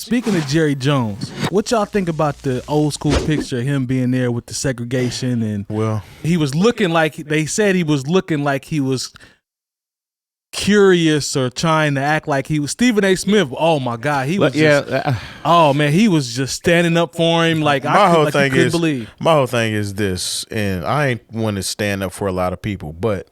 Speaking of Jerry Jones, what y'all think about the old school picture of him being there with the segregation? And he was looking like, they said he was looking like he was curious or trying to act like he was Stephen A. Smith. Oh my God, he was oh man, he was just standing up for him like I couldn't believe. My whole thing is this, and I ain't want to stand up for a lot of people, but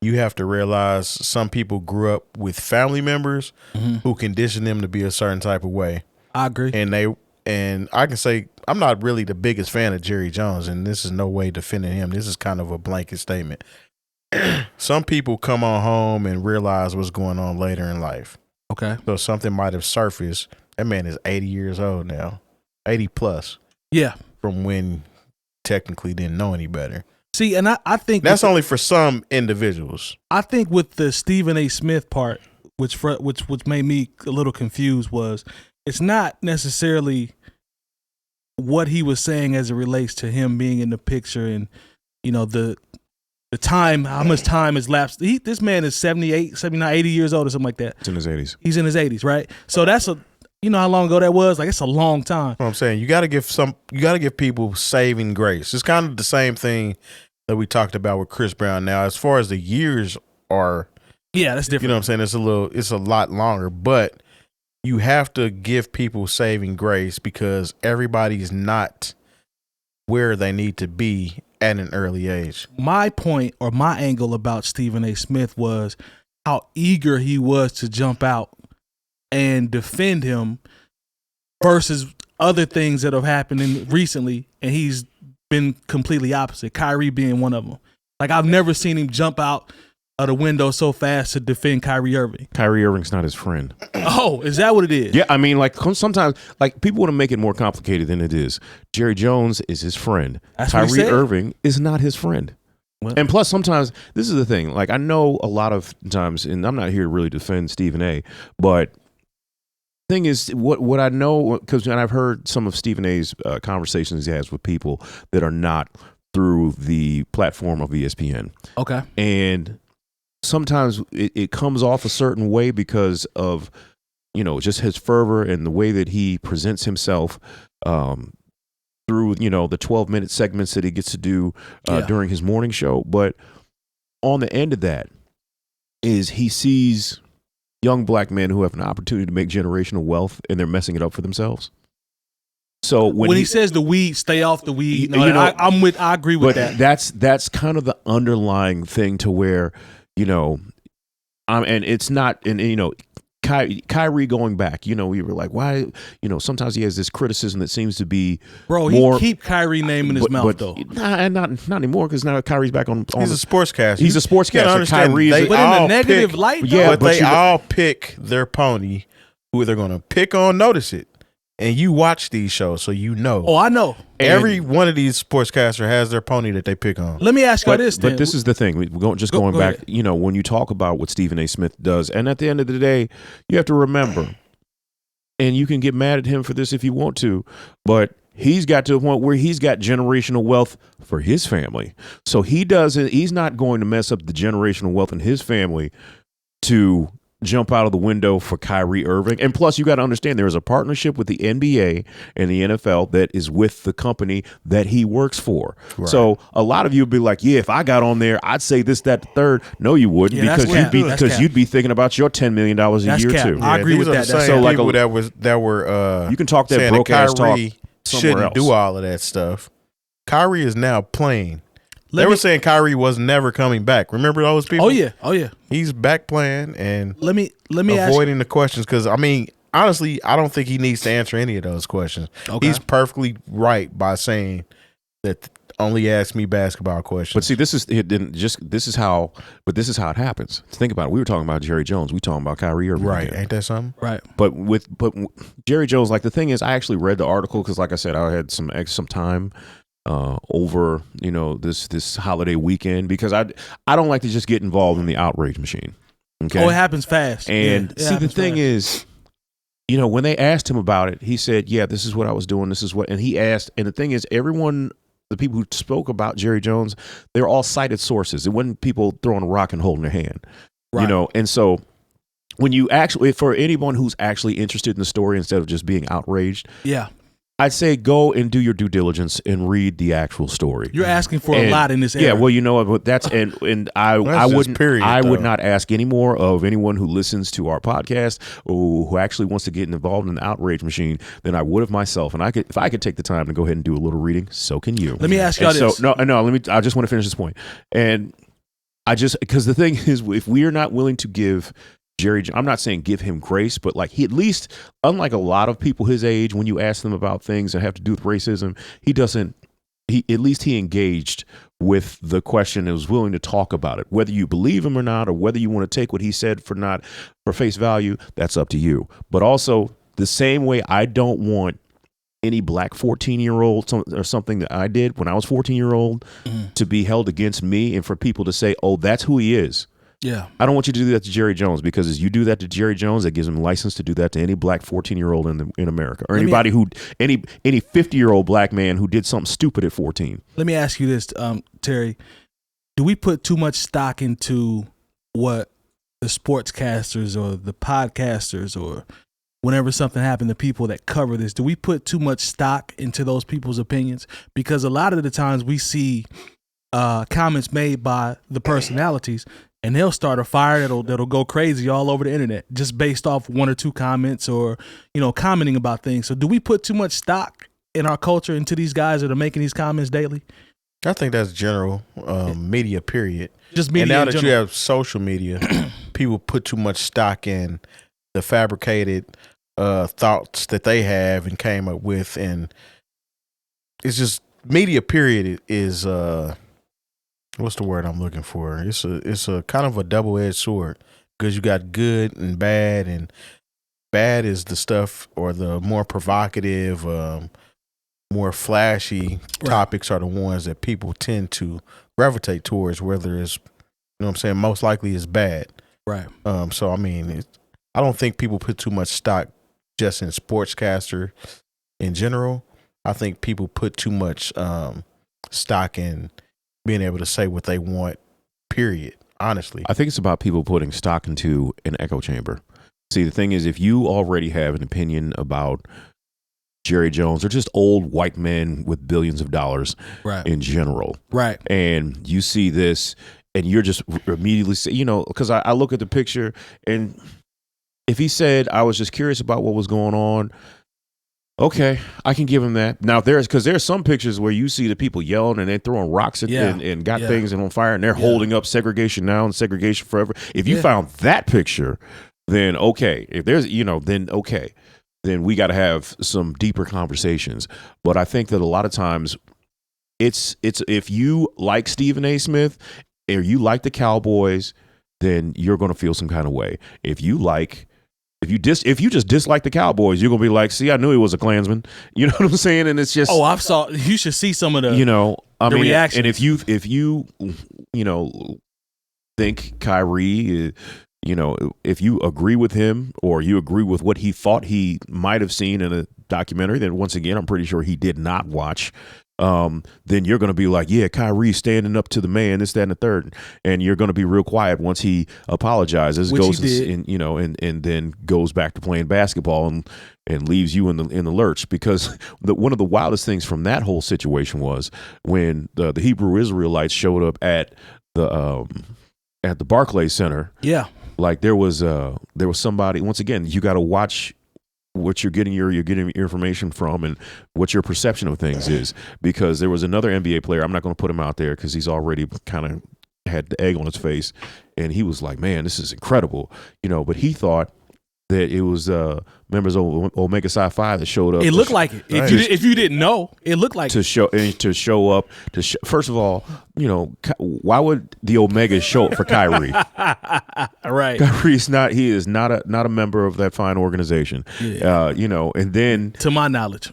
you have to realize some people grew up with family members who conditioned them to be a certain type of way. I agree. And I can say I'm not really the biggest fan of Jerry Jones, and this is no way defending him. This is kind of a blanket statement. Some people come on home and realize what's going on later in life. Okay. So something might have surfaced. That man is 80 years old now. 80 plus. Yeah. From when technically didn't know any better. See, and I think that's only for some individuals. I think with the Stephen A. Smith part, which made me a little confused, was it's not necessarily what he was saying as it relates to him being in the picture and, you know, the time, how much time has lapsed. This man is 78, 79, 80 years old or something like that. He's in his 80s. He's in his 80s, right? So that's you know how long ago that was? Like, it's a long time. What I'm saying, you got to give people saving grace. It's kind of the same thing that we talked about with Chris Brown. Now, as far as the years are, yeah, that's different. You know what I'm saying? It's a lot longer, but you have to give people saving grace because everybody's not where they need to be at an early age. My point or my angle about Stephen A. Smith was how eager he was to jump out and defend him versus other things that have happened recently, and he's been completely opposite. Kyrie being one of them. Like, I've never seen him jump out of the window so fast to defend Kyrie Irving. Kyrie Irving's not his friend. Oh, is that what it is? Yeah, I mean, like sometimes, like people want to make it more complicated than it is. Jerry Jones is his friend. That's Kyrie Irving is not his friend. Well, and plus, sometimes this is the thing. Like, I know a lot of times, and I'm not here to really defend Stephen A., but thing is, what I know, because I've heard some of Stephen A.'s conversations he has with people that are not through the platform of ESPN. Okay. And sometimes it comes off a certain way because of, you know, just his fervor and the way that he presents himself through, you know, the 12-minute segments that he gets to do during his morning show. But on the end of that is he sees young black men who have an opportunity to make generational wealth and they're messing it up for themselves. So when he says the weed, stay off the weed, I agree with that. That's kind of the underlying thing to where, you know, and it's not, and you know, Kyrie going back, you know, we were like, why, you know, sometimes he has this criticism that seems to be he keep Kyrie name in his mouth though. Not anymore, because now Kyrie's back on he's a sportscaster. He's a sportscaster. Kyrie, but in a negative light though. Yeah, but they all pick their pony who they're going to pick on, notice it. And you watch these shows, so you know. Oh, I know. Every one of these sportscasters has their pony that they pick on. Let me ask you this. But this is the thing. Going back, you know, when you talk about what Stephen A. Smith does, and at the end of the day, you have to remember, and you can get mad at him for this if you want to, but he's got to a point where he's got generational wealth for his family. So he's not going to mess up the generational wealth in his family to jump out of the window for Kyrie Irving. And plus, you got to understand there is a partnership with the NBA and the NFL that is with the company that he works for. Right. So a lot of you would be like, yeah, if I got on there, I'd say this, that, the third. No, you wouldn't, because you'd be thinking about your $10 million a year too. I agree with that. So like that were you can talk that broke ass talk. Shouldn't do all of that stuff. Kyrie is now playing. They were saying Kyrie was never coming back. Remember those people? Oh yeah. He's back playing and let me avoiding the questions, because I mean, honestly, I don't think he needs to answer any of those questions. Okay. He's perfectly right by saying that only ask me basketball questions. But see, this is how it happens. Think about it. We were talking about Jerry Jones. We talking about Kyrie Irving. Right? Again. Ain't that something? Right. But Jerry Jones, like the thing is, I actually read the article because, like I said, I had some time over, you know, this holiday weekend, because I don't like to just get involved in the outrage machine. Okay. Oh, it happens fast. And see, the thing is, you know, when they asked him about it, he said, yeah, this is what I was doing. This is what, and he asked, and the thing is, the people who spoke about Jerry Jones, they're all cited sources. It wasn't people throwing a rock and holding their hand, you know? And so when you actually, for anyone who's actually interested in the story instead of just being outraged, yeah, I'd say go and do your due diligence and read the actual story. You're asking for a lot in this era. Yeah, well, you know what? That's and I would not ask any more of anyone who listens to our podcast or who actually wants to get involved in the outrage machine than I would of myself. And if I could take the time to go ahead and do a little reading, so can you. Let me ask y'all this. I just want to finish this point. And because the thing is, if we are not willing to give Jerry, I'm not saying give him grace, but like he at least, unlike a lot of people his age, when you ask them about things that have to do with racism, at least he engaged with the question and was willing to talk about it. Whether you believe him or not, or whether you want to take what he said for face value, that's up to you. But also the same way I don't want any black 14-year-old or something that I did when I was 14-year-old to be held against me and for people to say, oh, that's who he is. Yeah, I don't want you to do that to Jerry Jones, because as you do that to Jerry Jones, that gives him license to do that to any black 14-year-old in America, or any 50-year-old black man who did something stupid at 14. Let me ask you this, Terry: do we put too much stock into what the sportscasters or the podcasters, or whenever something happened, the people that cover this, do we put too much stock into those people's opinions? Because a lot of the times we see comments made by the personalities, and they'll start a fire that'll go crazy all over the internet just based off one or two comments, or commenting about things. So do we put too much stock in our culture into these guys that are making these comments daily? I think that's general media, period. Just media. And now in that general. you have social media, people put too much stock in the fabricated thoughts that they have and came up with, and it's just media, period, is what's the word I'm looking for? It's a kind of a double-edged sword, because you got good and bad is the stuff, or the more provocative, more flashy topics are the ones that people tend to gravitate towards, whether it's, what I'm saying, most likely is bad. Right. So I mean, I don't think people put too much stock just in sportscaster in general. I think people put too much stock in being able to say what they want, period, honestly. I think it's about people putting stock into an echo chamber. See, the thing is, if you already have an opinion about Jerry Jones, or just old white men with billions of dollars in general, right, and you see this and you're just immediately say, because I look at the picture, and if he said, I was just curious about what was going on, okay, I can give him that. Now there's some pictures where you see the people yelling and they're throwing rocks at and got things on fire, and they're holding up segregation now and segregation forever. If you found that picture, then okay. If there's then okay, then we got to have some deeper conversations. But I think that a lot of times it's if you like Stephen A. Smith or you like the Cowboys, then you're going to feel some kind of way. If you just dislike the Cowboys, you're gonna be like, see, I knew he was a Klansman. You know what I'm saying? And it's just, you should see some of the reactions. And if you think Kyrie, if you agree with him, or you agree with what he thought he might have seen in a documentary that, once again, I'm pretty sure he did not watch, then you're going to be like, yeah, Kyrie standing up to the man, this, that, and the third. And you're going to be real quiet once he apologizes, and then goes back to playing basketball and leaves you in the lurch. Because one of the wildest things from that whole situation was when the Hebrew Israelites showed up at the Barclays Center. Yeah. Like there was somebody, once again, you got to watch what you're getting your information from and what your perception of things is, because there was another NBA player. I'm not going to put him out there because he's already kind of had the egg on his face, and he was like, man, this is incredible, but he thought that it was members of Omega Psi Phi that showed up. It looked like it. If you didn't know, it looked like to show up. First of all, why would the Omega show up for Kyrie? Right. Kyrie's not. He is not a member of that fine organization. Yeah. And then, to my knowledge,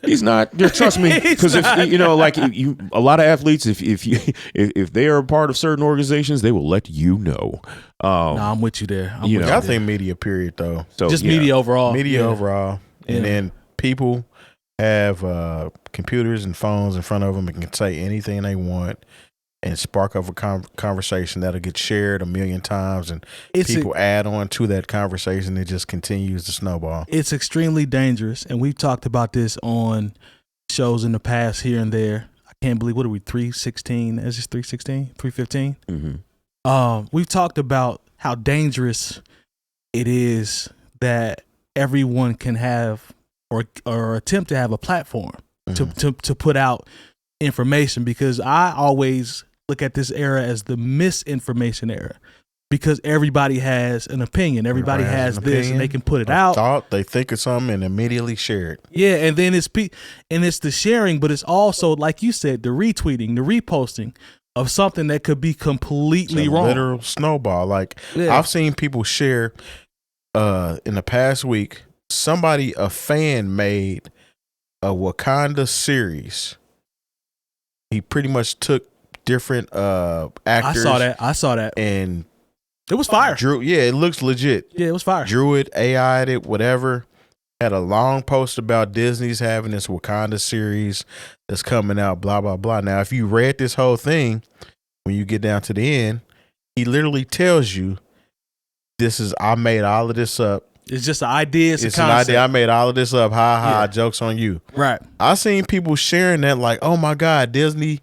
he's not. Trust me, because a lot of athletes, if they are a part of certain organizations, they will let you know. No, I'm with you there. I think media, period, though. So just media overall. Media overall. And then people have computers and phones in front of them and can say anything they want. and spark up a conversation that'll get shared 1,000,000 times, and It's people add on to that conversation. It just continues to snowball. It's extremely dangerous, and we've talked about this on shows in the past here and there. I can't believe, what are we, 316? Is this 316? 315? Mm-hmm. We've talked about how dangerous it is that everyone can have or attempt to have a platform to put out information, because I always look at this era as the misinformation era, because everybody has an opinion. Everybody has this, and they can put it out. Thought, they think of something and immediately share it. Yeah, and then it's the sharing, but it's also, like you said, the retweeting, the reposting of something that could be completely wrong. Literal snowball. Like, I've seen people share in the past week, a fan made a Wakanda series. He pretty much took different actors. I saw that. And it was fire. It looks legit. Yeah, it was fire. Drew it, AI'd it, whatever. Had a long post about Disney's having this Wakanda series that's coming out, blah, blah, blah. Now, if you read this whole thing, when you get down to the end, he literally tells you, I made all of this up. It's just an idea. It's an idea. I made all of this up. Ha ha. Yeah. Joke's on you. Right. I seen people sharing that like, oh my God, Disney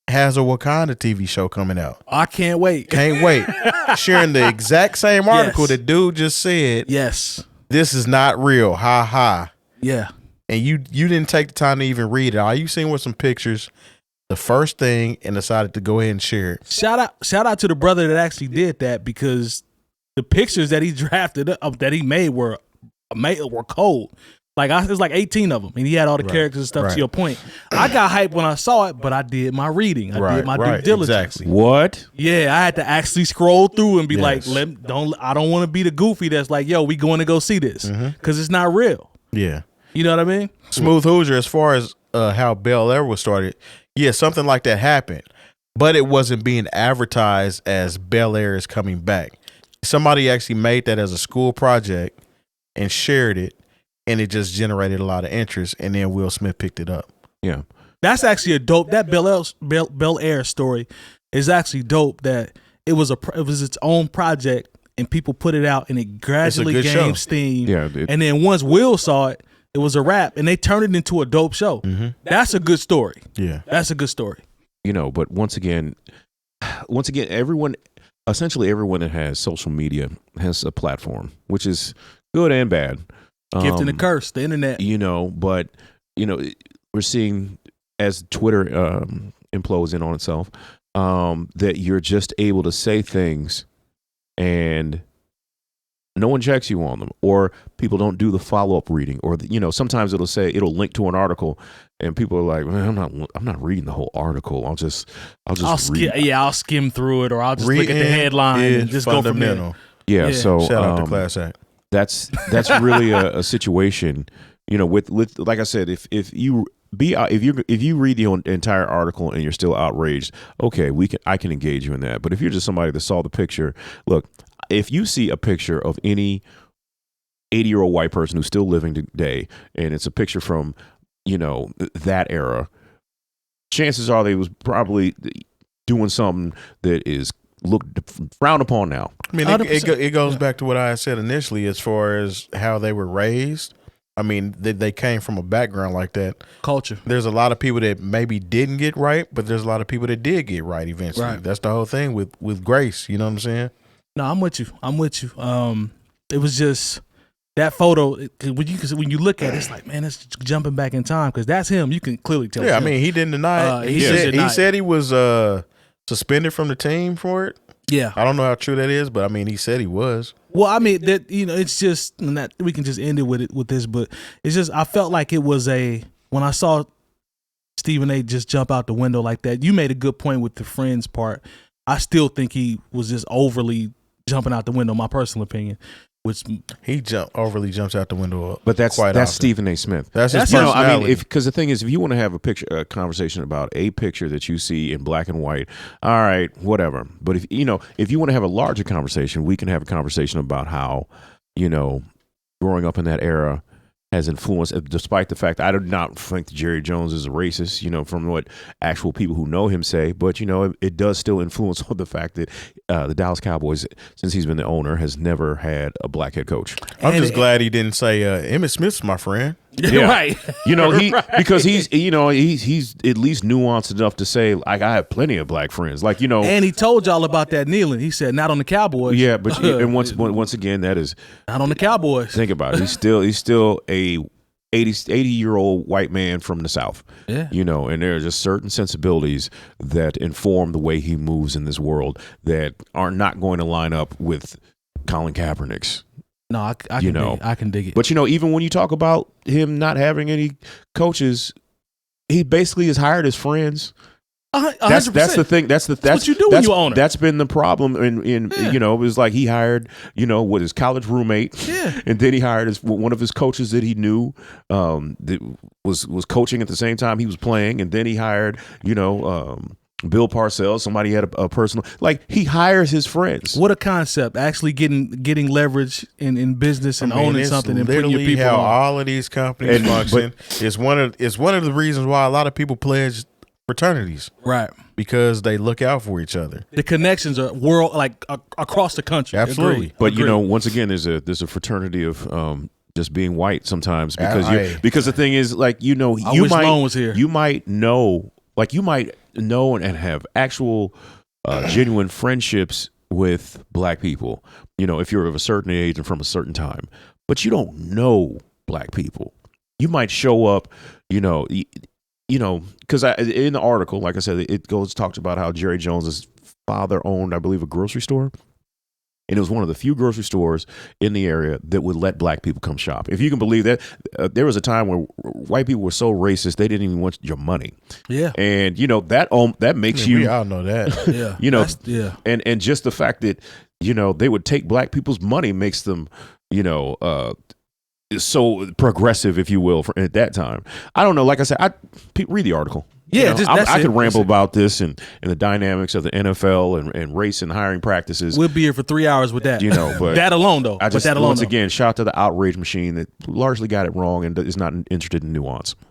has a Wakanda TV show coming out. I can't wait. Can't wait. Sharing the exact same article that dude just said. Yes. This is not real. Ha ha. Yeah. And you didn't take the time to even read it. All you seen was some pictures, the first thing, and decided to go ahead and share it. Shout out to the brother that actually did that, because the pictures that he drafted up, that he made were cold. Like, it was like 18 of them, and he had all the characters and stuff. To your point, I got hyped when I saw it, but I did my reading. I did my due diligence. Exactly. What? Yeah, I had to actually scroll through and be like, I don't want to be the goofy that's like, yo, we going to go see this, because it's not real. Yeah. You know what I mean? Smooth Hoosier, as far as how Bel-Air was started, yeah, something like that happened, but it wasn't being advertised as Bel-Air is coming back. Somebody actually made that as a school project and shared it, and it just generated a lot of interest, and then Will Smith picked it up. Yeah. That's actually a dope. That Bel-Air story is actually dope, that it was its own project, and people put it out, and it gradually gained steam. Yeah, and then once Will saw it, it was a wrap, and they turned it into a dope show. That's a good story. Yeah. That's a good story. But once again, essentially everyone that has social media has a platform, which is good and bad. Gift and a curse, the internet. But we're seeing, as Twitter implodes in on itself, that you're just able to say things and no one checks you on them, or people don't do the follow-up reading, or sometimes it'll link to an article, and people are like, man, I'm not reading the whole article. I'll just read. I'll skim through it, or I'll just look at the headline and just go from there. Yeah. So shout out to Class Act. That's really a situation, with like I said, if you read the entire article and you're still outraged, okay, I can engage you in that. But if you're just somebody that saw the picture, look, if you see a picture of any 80-year-old white person who's still living today, and it's a picture from, that era, chances are they was probably doing something that is frowned upon now. I mean, it goes back to what I said initially, as far as how they were raised. I mean, they came from a background like that. Culture. There's a lot of people that maybe didn't get right, but there's a lot of people that did get right eventually. Right. That's the whole thing with grace. You know what I'm saying? No, I'm with you. It was just that photo. When you look at it, it's like, man, it's jumping back in time, because that's him. You can clearly tell. Yeah, I mean, he didn't deny it. He said he was suspended from the team for it. Yeah, I don't know how true that is, but I mean, he said he was. Well, I mean, that it's just that we can just end it with this, but it's just, I felt like it was when I saw Stephen A. just jump out the window like that. You made a good point with the friends part. I still think he was just overly jumping out the window, my personal opinion. Which he overly jumps out the window. But that's Stephen A. Smith. That's his personality. I mean, because the thing is, if you want to have a conversation about a picture that you see in black and white, all right, whatever. But if you want to have a larger conversation, we can have a conversation about how, growing up in that era has influenced, despite the fact I do not think that Jerry Jones is a racist, from what actual people who know him say, but it does still influence the fact that the Dallas Cowboys, since he's been the owner, has never had a black head coach. I'm just glad he didn't say Emmitt Smith's my friend. Yeah. Right. Because he's at least nuanced enough to say, like, I have plenty of black friends, And he told y'all about that kneeling. He said, not on the Cowboys. Yeah, but and once again, that is not on the Cowboys. Think about it. He's still a 80-year-old white man from the South. Yeah. And there are just certain sensibilities that inform the way he moves in this world that are not going to line up with Colin Kaepernick's. No, I can dig it. But even when you talk about him not having any coaches, he basically has hired his friends. 100%. That's the thing. That's what you do when you own it. That's been the problem. It was like he hired what his college roommate, and then he hired one of his coaches that he knew that was coaching at the same time he was playing, and then he hired Bill Parcells, somebody had a personal, he hires his friends. What a concept! Actually getting leverage in business and owning something and putting your people how on. all of these companies function. It's one of the reasons why a lot of people pledge fraternities, right? Because they look out for each other. The connections are across the country. Absolutely. Agreed. But Agreed. once again, there's a fraternity of just being white sometimes because the thing is you wish might Lone was here. You might know and have actual genuine friendships with black people, if you're of a certain age and from a certain time, but you don't know black people. You might show up, because in the article, like I said, it talks about how Jerry Jones's father owned, I believe, a grocery store. And it was one of the few grocery stores in the area that would let black people come shop. If you can believe that, there was a time where white people were so racist they didn't even want your money. Yeah, and that makes you. We all know that. Yeah, and just the fact that they would take black people's money makes them so progressive, if you will, at that time. I don't know. Like I said, read the article. Yeah, I could ramble about this and the dynamics of the NFL and race and hiring practices. We'll be here for 3 hours with that. But that alone, though. Once again, shout out to the outrage machine that largely got it wrong and is not interested in nuance.